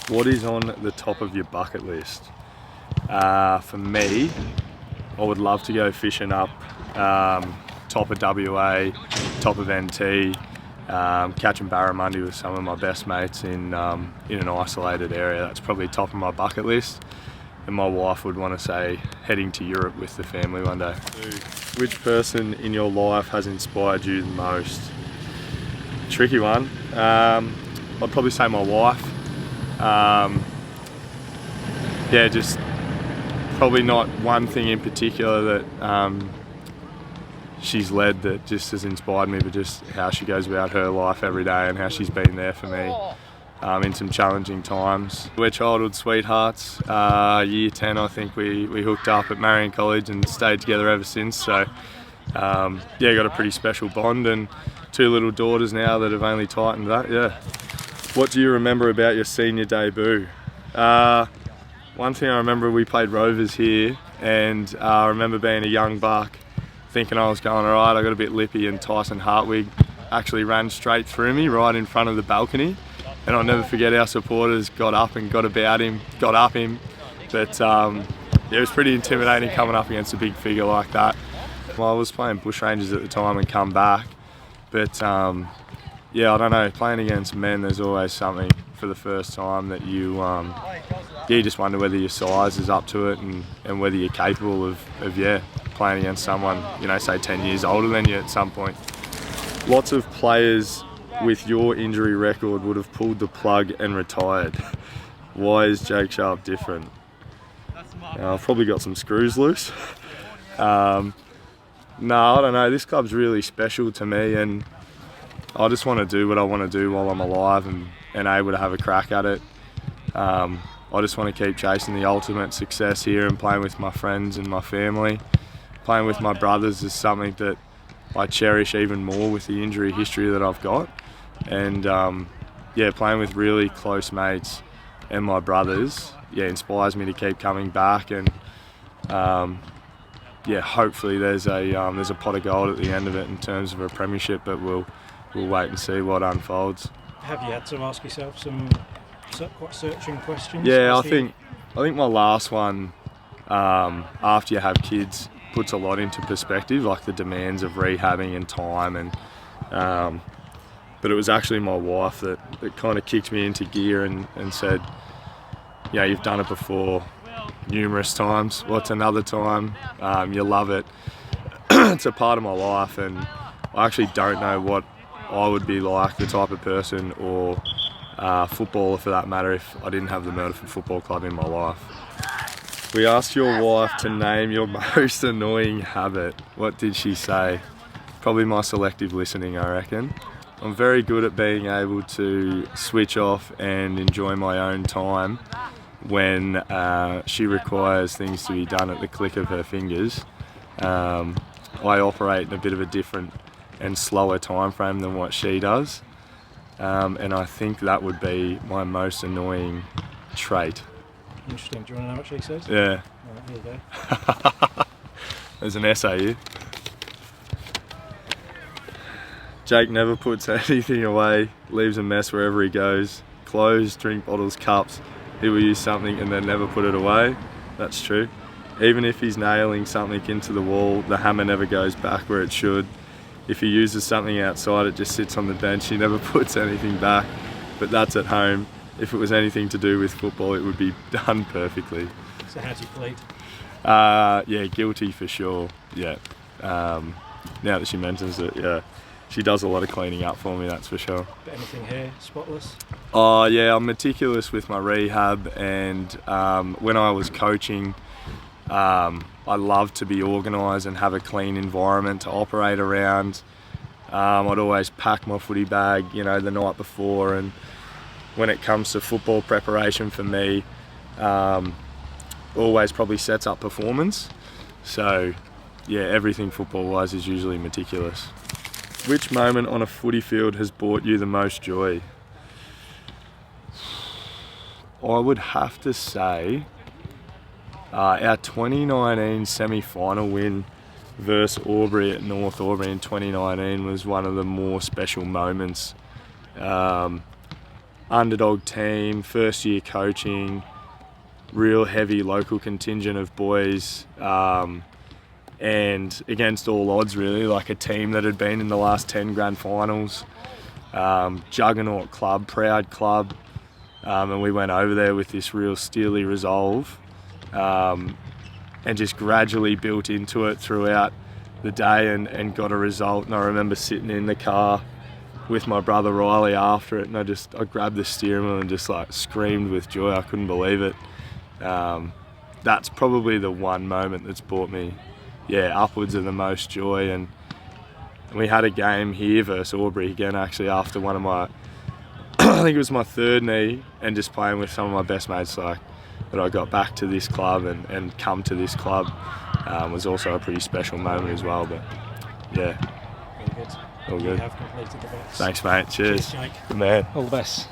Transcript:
What is on the top of your bucket list? For me, I would love to go fishing up top of WA, top of NT, catching barramundi with some of my best mates in an isolated area. That's probably top of my bucket list. And my wife would want to say heading to Europe with the family one day. Which person in your life has inspired you the most? Tricky one. I'd probably say my wife. Yeah, just probably not one thing in particular that she's led that just has inspired me, but just how she goes about her life every day and how she's been there for me in some challenging times. We're childhood sweethearts. Year 10, I think we hooked up at Marion College and stayed together ever since. So yeah, got a pretty special bond and 2 little daughters now that have only tightened that. Yeah. What do you remember about your senior debut? One thing I remember, we played Rovers here, and I remember being a young buck thinking I was going all right. I got a bit lippy and Tyson Hartwig actually ran straight through me right in front of the balcony, and I'll never forget our supporters got up and got up him. But yeah, it was pretty intimidating coming up against a big figure like that. Well, I was playing bushrangers at the time and come back, but yeah, I don't know, playing against men, there's always something for the first time that you just wonder whether your size is up to it and whether you're capable of playing against someone, say 10 years older than you at some point. Lots of players with your injury record would have pulled the plug and retired. Why is Jake Sharp different? I've probably got some screws loose. No, I don't know, this club's really special to me, and I just want to do what I want to do while I'm alive and able to have a crack at it. I just want to keep chasing the ultimate success here and playing with my friends and my family. Playing with my brothers is something that I cherish even more with the injury history that I've got. And yeah, playing with really close mates and my brothers, inspires me to keep coming back. And yeah, hopefully there's a pot of gold at the end of it in terms of a premiership, but we'll wait and see what unfolds. Have you had to ask yourself some quite searching questions? Yeah, I think my last one, after you have kids, puts a lot into perspective, like the demands of rehabbing and time, and but it was actually my wife that kind of kicked me into gear and said, you've done it before numerous times, what's another time? You love it. It's a part of my life, and I actually don't know what I would be like, the type of person or footballer for that matter, if I didn't have the Myrtleford Football Club in my life. We asked your wife to name your most annoying habit. What did she say? Probably my selective listening, I reckon. I'm very good at being able to switch off and enjoy my own time when she requires things to be done at the click of her fingers. I operate in a bit of a different and slower time frame than what she does, and I think that would be my most annoying trait. Interesting. Do you want to know what she says? Yeah. Right, here you go. There's an essay here. Jake never puts anything away, leaves a mess wherever he goes. Clothes, drink bottles, cups. He will use something and then never put it away. That's true. Even if he's nailing something into the wall, the hammer never goes back where it should. If he uses something outside, it just sits on the bench. He never puts anything back, but that's at home. If it was anything to do with football, it would be done perfectly. So how do you plead? Yeah, guilty for sure. Yeah. Now that she mentions it, yeah. She does a lot of cleaning up for me, that's for sure. But anything here, spotless? Oh yeah, I'm meticulous with my rehab, and when I was coaching, I love to be organised and have a clean environment to operate around. I'd always pack my footy bag, the night before, and when it comes to football preparation for me, always probably sets up performance. So yeah, everything football-wise is usually meticulous. Which moment on a footy field has brought you the most joy? I would have to say our 2019 semi-final win versus Albury at North Albury in 2019 was one of the more special moments. underdog team, first year coaching, real heavy local contingent of boys, and against all odds really, like a team that had been in the last 10 grand finals, juggernaut club, proud club, and we went over there with this real steely resolve, and just gradually built into it throughout the day and got a result. And I remember sitting in the car with my brother Riley after it, and I grabbed the steering wheel and just like screamed with joy. I couldn't believe it. That's probably the one moment that's brought me upwards of the most joy. And we had a game here versus Albury again, actually, after one of my I think it was my third knee, and just playing with some of my best mates, like, that I got back to this club and come to this club, was also a pretty special moment as well. But yeah, Very good. all You good. have completed the box. Thanks, mate. Cheers. Cheers, Jake. Good man. All the best.